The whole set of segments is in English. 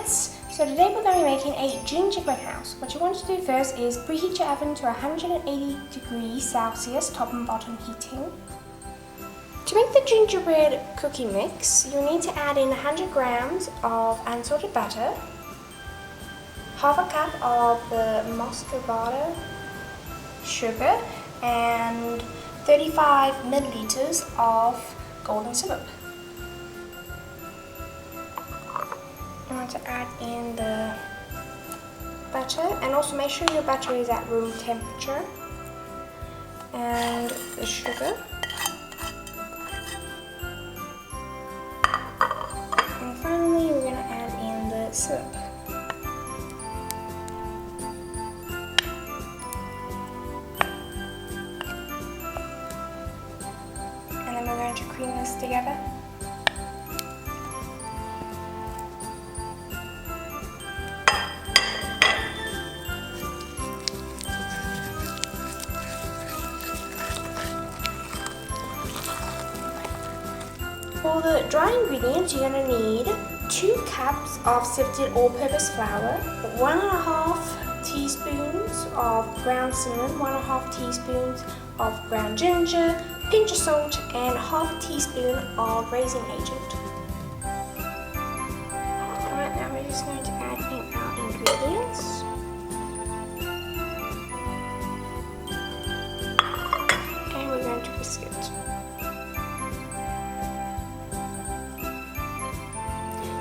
ingredients. So today we're going to be making a gingerbread house. What you want to do first is preheat your oven to 180 degrees Celsius, top and bottom heating. To make the gingerbread cookie mix, you'll need to add in 100 grams of unsalted butter, half a cup of the muscovado sugar, and 35 milliliters of golden syrup. You want to add in the butter, and also make sure your butter is at room temperature, and the sugar, and finally we're going to add in the syrup. And then we're going to cream this together. For the dry ingredients, you're going to need 2 cups of sifted all-purpose flour, 1.5 teaspoons of ground cinnamon, 1.5 teaspoons of ground ginger, pinch of salt, and half a teaspoon of raising agent. Alright, now we're just going to add in our ingredients. And we're going to whisk it.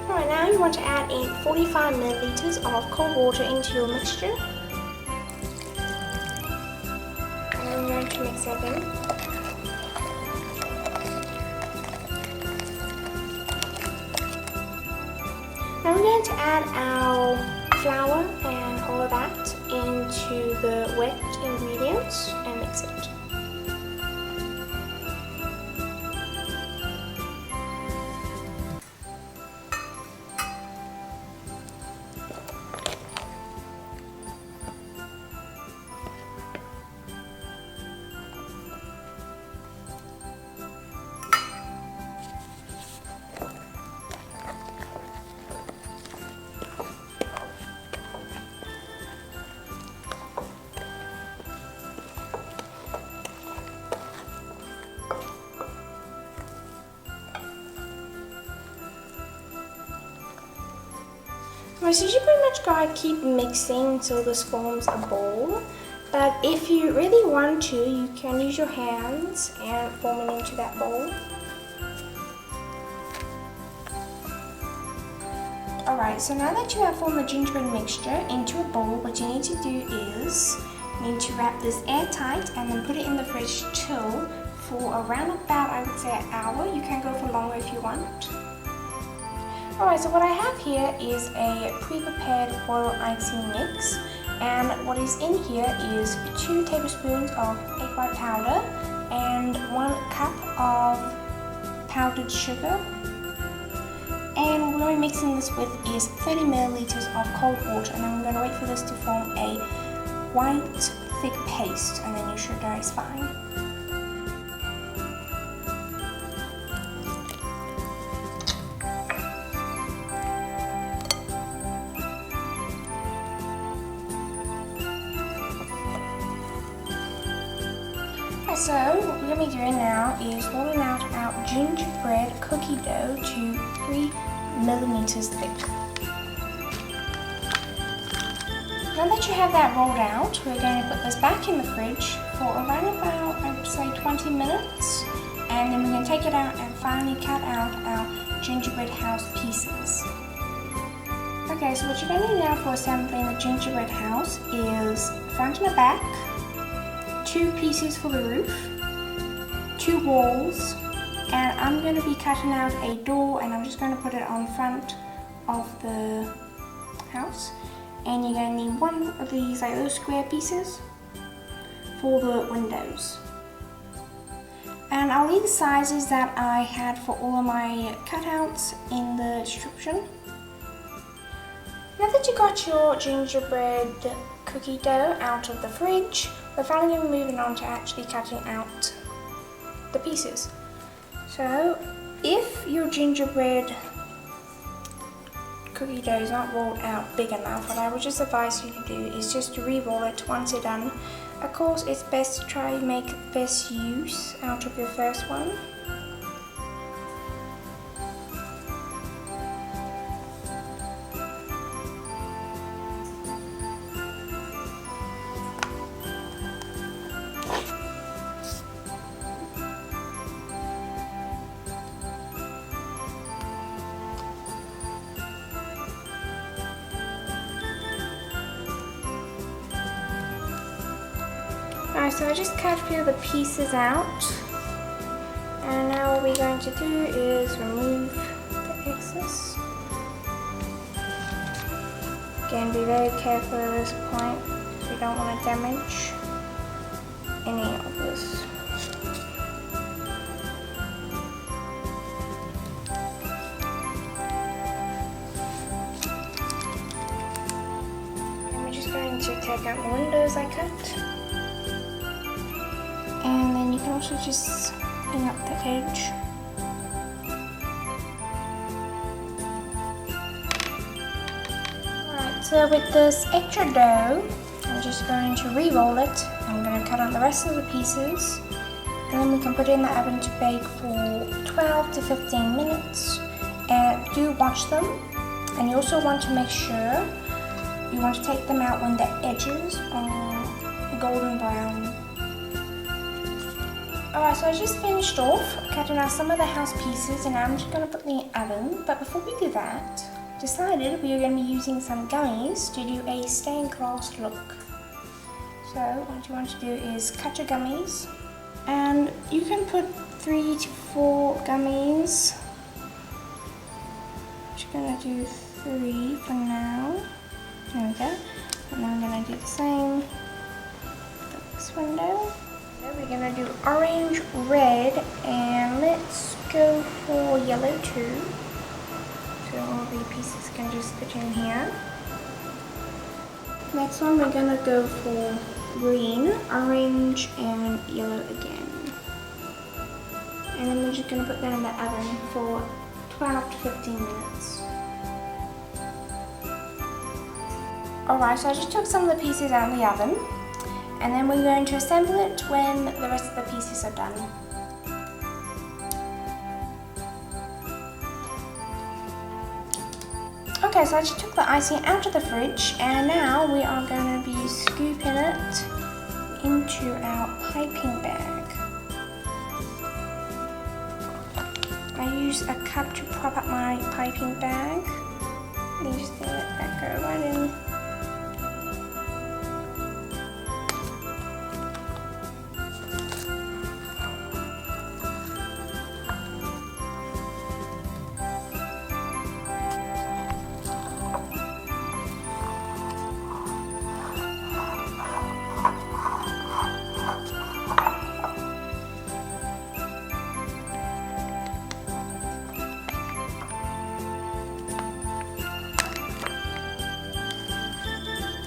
Alright, now you want to add in 45 milliliters of cold water into your mixture. And I'm going to mix that in. Now we're going to add our flour and all of that into the wet ingredients and mix it. Right, so you pretty much gotta keep mixing until this forms a ball. But if you really want to, you can use your hands and form it into that bowl. Alright, so now that you have formed the gingerbread mixture into a bowl, what you need to do is you need to wrap this airtight and then put it in the fridge chill for around about, I would say, an hour. You can go for longer if you want. Alright, so what I have here is a pre-prepared Royale icing mix, and what is in here is 2 tablespoons of egg white powder and 1 cup of powdered sugar. And what I'm mixing this with is 30 milliliters of cold water, and then I'm going to wait for this to form a white thick paste, and then your sugar is fine. So what we're going to be doing now is rolling out our gingerbread cookie dough to 3 millimeters thick. Now that you have that rolled out, we're going to put this back in the fridge for around about, I would say, 20 minutes. And then we're going to take it out and finally cut out our gingerbread house pieces. Okay, so what you're going to need now for assembling the gingerbread house is front and the back, 2 pieces for the roof, 2 walls, and I'm going to be cutting out a door, and I'm just going to put it on front of the house. And you're going to need 1 of these like those square pieces for the windows. And I'll leave the sizes that I had for all of my cutouts in the description. Now that you got your gingerbread cookie dough out of the fridge, we're finally going to be moving on to actually cutting out the pieces. So if your gingerbread cookie dough is not rolled out big enough, what I would just advise you to do is just to re-roll it once you're done. Of course, it's best to try and make the best use out of your first one. Alright, so I just cut a few of the pieces out, and now what we're going to do is remove the excess. Again, be very careful at this point because we don't want to damage any of this. And we're just going to take out the windows I cut. And then you can also just clean up the edge. Alright, so with this extra dough, I'm just going to re-roll it. I'm going to cut out the rest of the pieces. And then we can put it in the oven to bake for 12 to 15 minutes. And do watch them. And you also want to make sure you want to take them out when the edges are golden brown. Alright, so I just finished off cutting out some of the house pieces and I'm just going to put them in the oven. But before we do that, decided we are going to be using some gummies to do a stained glass look. So what you want to do is cut your gummies, and you can put 3 to 4 gummies. I'm just going to do 3 for now. There we go. And then I'm going to do the same with this window. We're going to do orange, red, and let's go for yellow too. So all the pieces can just fit in here. Next one we're going to go for green, orange, and yellow again. And then we're just going to put that in the oven for 12 to 15 minutes. Alright, so I just took some of the pieces out of the oven. And then we're going to assemble it when the rest of the pieces are done. Okay, so I just took the icing out of the fridge, and now we are going to be scooping it into our piping bag. I use a cup to prop up my piping bag. And you just let that go right in.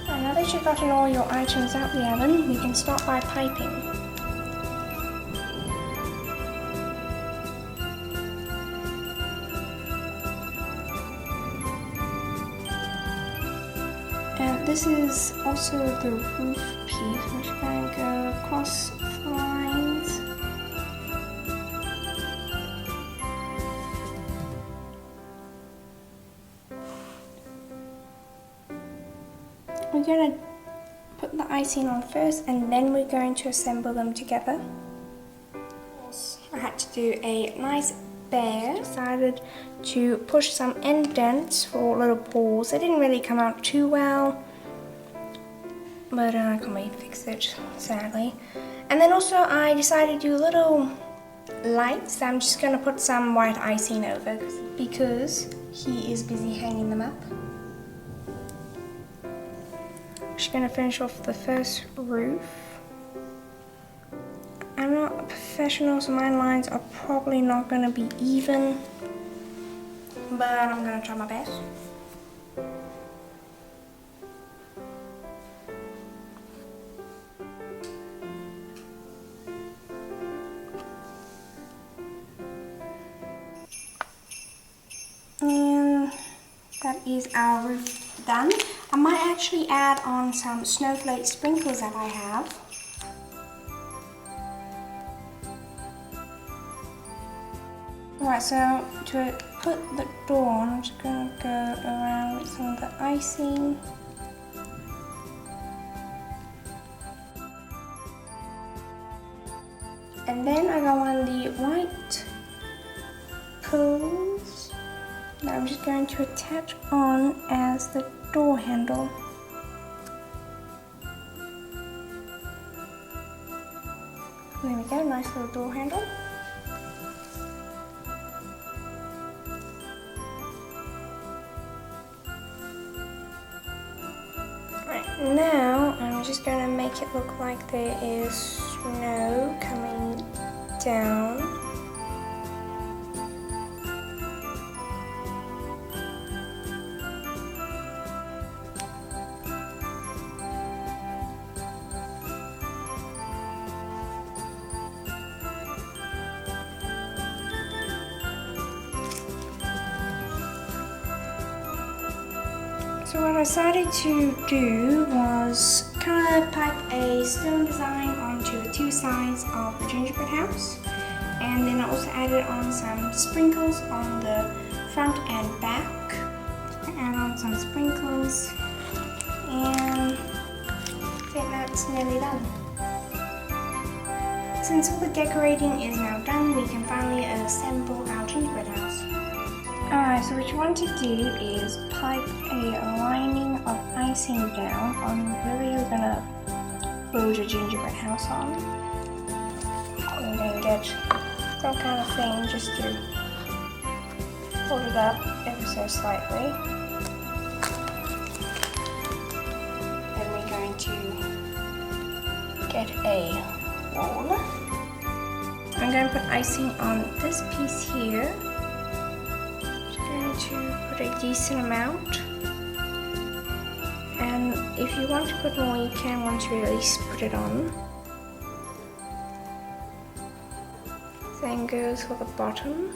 Now that you've gotten all your items out the oven, we can start by piping. And this is also the roof piece, which is going to go across the lines. We're going to put the icing on first, and then we're going to assemble them together. I had to do a nice bare. Decided to push some indents for little pores. They didn't really come out too well, but I can't really fix it, sadly. And then also I decided to do little lights. I'm just going to put some white icing over because he is busy hanging them up. Just going to finish off the first roof. I'm not a professional, so my lines are probably not going to be even, but I'm going to try my best. And That is our roof done. I might actually add on some snowflake sprinkles that I have. Alright, so to put the door on, I'm just going to go around with some of the icing. And then I go on the white pearls that I'm just going to attach on as the door handle. There we go, nice little door handle. Right, now I'm just going to make it look like there is snow coming down. So what I decided to do was kind of pipe a stone design onto the two sides of the gingerbread house, and then I also added on some sprinkles on the front and back. Add on some sprinkles, and I think that's nearly done. Since all the decorating is now done, we can finally assemble our gingerbread house. Alright, so what you want to do is pipe a lining of icing down on where you're going to build your gingerbread house on. And then get some kind of thing just to hold it up ever so slightly. Then we're going to get a wall. I'm going to put icing on this piece here. To put a decent amount, and if you want to put more you can once you at least put it on. Same goes for the bottom.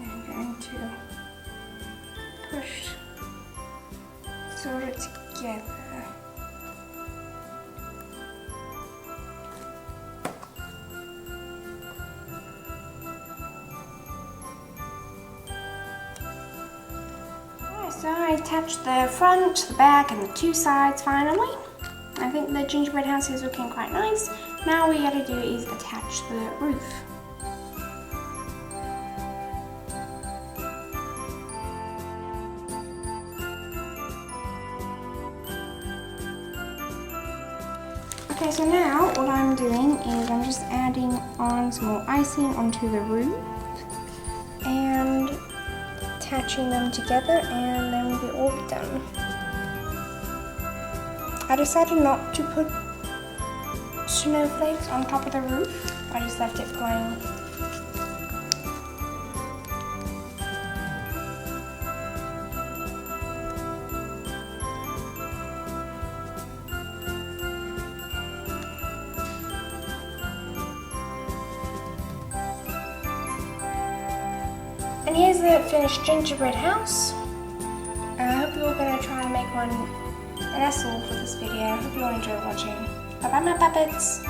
I'm going to push sort it together. Alright, so I attached the front, the back, and the two sides finally. I think the gingerbread house is looking quite nice. Now all we gotta do is attach the roof. Okay, so now what I'm doing is I'm just adding on some more icing onto the roof and attaching them together, and then we'll be all done. I decided not to put snowflakes on top of the roof. I just left it plain. And here's the finished gingerbread house. I hope you're all going to try and make one. And that's all for this video. I hope you all enjoy watching. Bye bye my puppets!